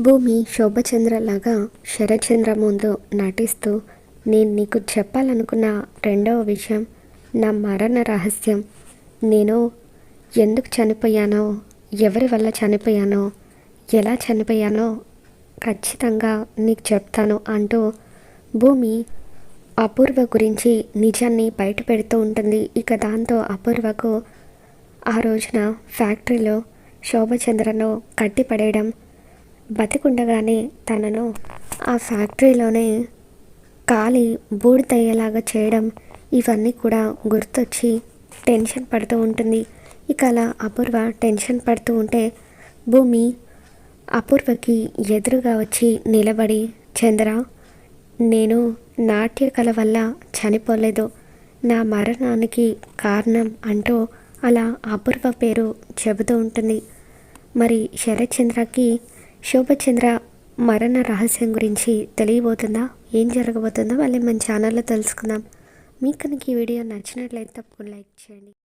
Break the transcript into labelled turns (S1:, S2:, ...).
S1: భూమి శోభచంద్రలాగా శరత్చంద్ర ముందు నటిస్తూ నేను నీకు చెప్పాలనుకున్న రెండవ విషయం నా మరణ రహస్యం. నేను ఎందుకు చనిపోయానో, ఎవరి వల్ల చనిపోయానో, ఎలా చనిపోయానో ఖచ్చితంగా నీకు చెప్తాను అంటూ భూమి అపూర్వ గురించి నిజాన్ని బయట పెడుతూ ఉంటుంది. ఇక దాంతో అపూర్వకు ఆ రోజున ఫ్యాక్టరీలో శోభచంద్రను కట్టిపడేయడం, బతికుండగానే తనను ఆ ఫ్యాక్టరీలోనే కాలి బూడిదయ్యేలాగా చేయడం, ఇవన్నీ కూడా గుర్తొచ్చి టెన్షన్ పడుతూ ఉంటుంది. ఇక అలా అపూర్వ టెన్షన్ పడుతూ ఉంటే భూమి అపూర్వకి ఎదురుగా వచ్చి నిలబడి, చంద్ర, నేను నాట్య కళ వల్ల చనిపోలేదు, నా మరణానికి కారణం అంటూ అలా అపూర్వ పేరు చెబుతూ ఉంటుంది. మరి శరత్చంద్రకి శోభచంద్ర మరణ రహస్యం గురించి తెలియబోతుందా? ఏం జరగబోతుందో మళ్ళీ మన ఛానల్లో తెలుసుకుందాం. మీకు కనుక ఈ వీడియో నచ్చినట్లయితే తప్పకుండా లైక్ చేయండి.